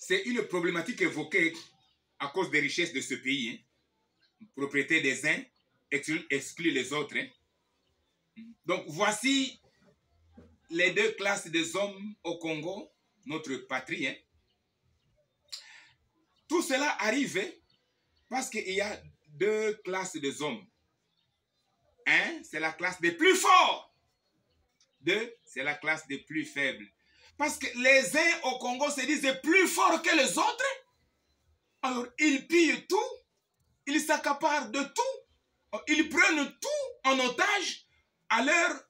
c'est une problématique évoquée à cause des richesses de ce pays. Hein. Propriété des uns exclut les autres. Hein. Donc voici les deux classes des hommes au Congo, notre patrie. Hein. Tout cela arrive parce qu'il y a deux classes des hommes. Un, c'est la classe des plus forts. Deux, c'est la classe des plus faibles. Parce que les uns au Congo se disent plus forts que les autres. Alors, ils pillent tout. Ils s'accaparent de tout. Ils prennent tout en otage à leur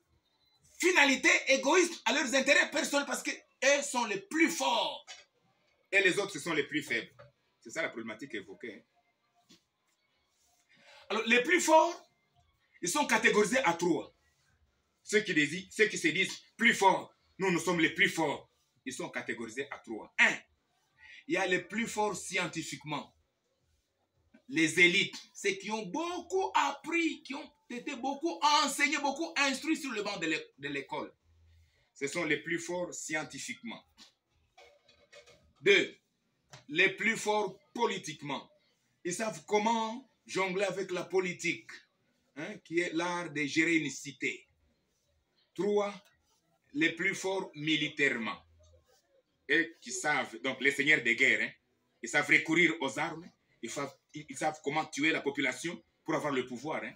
finalité égoïste, à leurs intérêts personnels, parce qu'eux sont les plus forts. Et les autres, ce sont les plus faibles. C'est ça la problématique évoquée. Alors, les plus forts, ils sont catégorisés à trois. Ceux qui se disent plus forts, nous sommes les plus forts. Ils sont catégorisés à trois. Un, il y a les plus forts scientifiquement. Les élites, ceux qui ont beaucoup appris, qui ont été beaucoup enseignés, beaucoup instruits sur le banc de l'école. Ce sont les plus forts scientifiquement. Deux, les plus forts politiquement. Ils savent comment jongler avec la politique, hein, qui est l'art de gérer une cité. Trois, les plus forts militairement. Et qui savent, donc les seigneurs de guerre, hein, ils savent recourir aux armes, ils savent comment tuer la population pour avoir le pouvoir. Hein.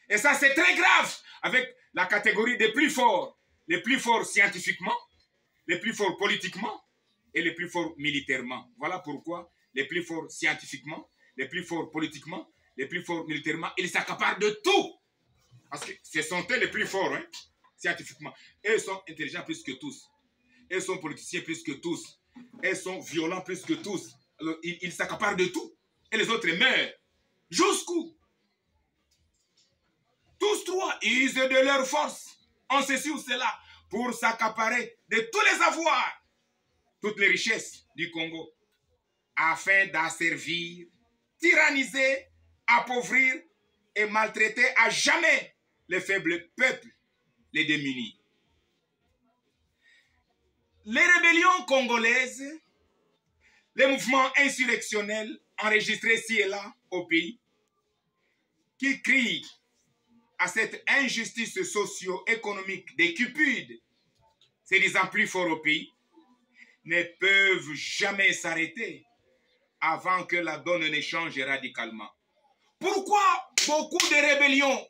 Et ça, c'est très grave avec la catégorie des plus forts. Les plus forts scientifiquement, les plus forts politiquement et les plus forts militairement. Voilà pourquoi les plus forts scientifiquement, les plus forts politiquement, les plus forts militairement, ils s'accaparent de tout. Parce que ce sont eux les plus forts, hein, scientifiquement. Eux sont intelligents plus que tous. Eux sont politiciens plus que tous. Eux sont violents plus que tous. Alors, ils s'accaparent de tout. Et les autres meurent. Jusqu'où? Tous trois usent de leur force, en ceci ou cela, pour s'accaparer de tous les avoirs, toutes les richesses du Congo, afin d'asservir, tyranniser, appauvrir et maltraiter à jamais les faibles peuples, les démunis. Les rébellions congolaises, les mouvements insurrectionnels enregistrés ci et là au pays, qui crient à cette injustice socio-économique des cupides, se disant plus forts au pays, ne peuvent jamais s'arrêter avant que la donne ne change radicalement. Pourquoi beaucoup de rébellions?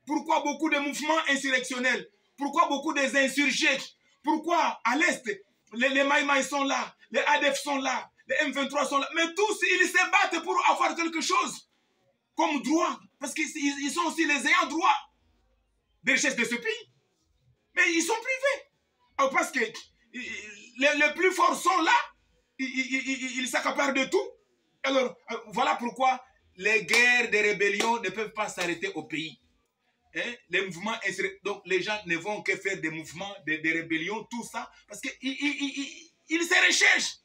Pourquoi beaucoup de mouvements insurrectionnels? Pourquoi beaucoup des insurgés? Pourquoi à l'Est, les Maïmaï sont là, les ADF sont là, les M23 sont là, mais tous ils se battent pour avoir quelque chose comme droit, parce qu'ils sont aussi les ayants droit des richesses de ce pays. Mais ils sont privés. Alors parce que les plus forts sont là, ils s'accaparent de tout. Alors voilà pourquoi les guerres des rébellions ne peuvent pas s'arrêter au pays. Hein? Les mouvements, donc les gens ne vont que faire des mouvements, des rébellions, tout ça, parce qu'ils se recherchent.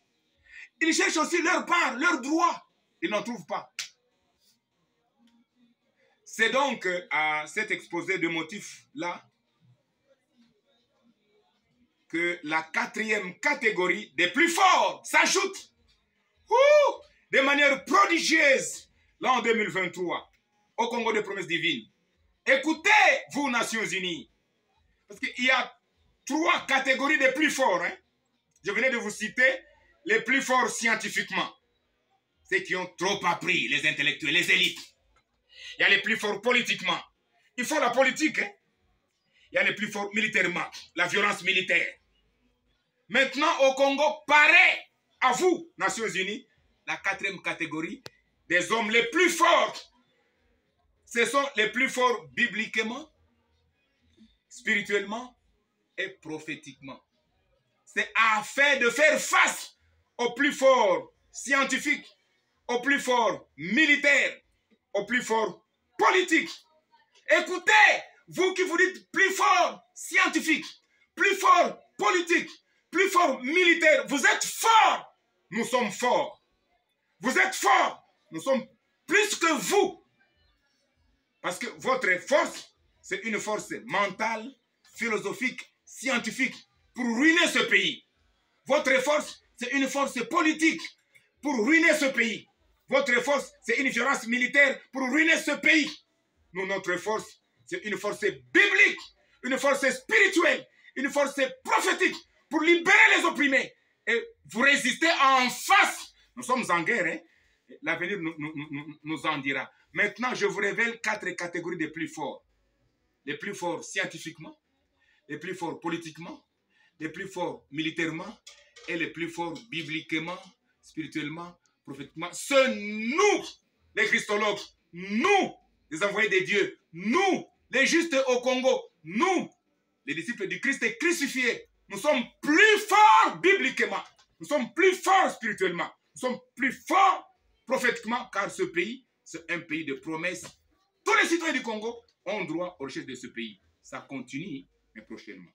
Ils cherchent aussi leur part, leur droit. Ils n'en trouvent pas. C'est donc à cet exposé de motifs-là que la quatrième catégorie des plus forts s'ajoute de manière prodigieuse là en 2023 au Congo des promesses divines. Écoutez, vous, Nations Unies, parce qu'il y a trois catégories des plus forts. Hein. Je venais de vous citer les plus forts scientifiquement. Ceux qui ont trop appris, les intellectuels, les élites. Il y a les plus forts politiquement. Il faut la politique. Hein. Il y a les plus forts militairement, la violence militaire. Maintenant, au Congo, pareil à vous, Nations Unies, la quatrième catégorie des hommes les plus forts. Ce sont les plus forts bibliquement, spirituellement et prophétiquement. C'est afin de faire face aux plus forts scientifiques, aux plus forts militaires, aux plus forts politiques. Écoutez, vous qui vous dites plus fort scientifique, plus fort politique, plus fort militaire, vous êtes forts. Nous sommes forts. Vous êtes forts. Nous sommes plus que vous. Parce que votre force, c'est une force mentale, philosophique, scientifique, pour ruiner ce pays. Votre force, c'est une force politique pour ruiner ce pays. Votre force, c'est une violence militaire pour ruiner ce pays. Nous, notre force, c'est une force biblique, une force spirituelle, une force prophétique pour libérer les opprimés. Et vous résistez en face. Nous sommes en guerre, hein? L'avenir nous en dira. Maintenant, je vous révèle 4 catégories des plus forts. Les plus forts scientifiquement, les plus forts politiquement, les plus forts militairement et les plus forts bibliquement, spirituellement, prophétiquement. C'est nous, les christologues, nous, les envoyés de Dieu, nous, les justes au Congo, nous, les disciples du Christ crucifiés. Nous sommes plus forts bibliquement, nous sommes plus forts spirituellement, nous sommes plus forts prophétiquement, car ce pays, c'est un pays de promesses. Tous les citoyens du Congo ont droit aux richesses de ce pays. Ça continue, mais prochainement.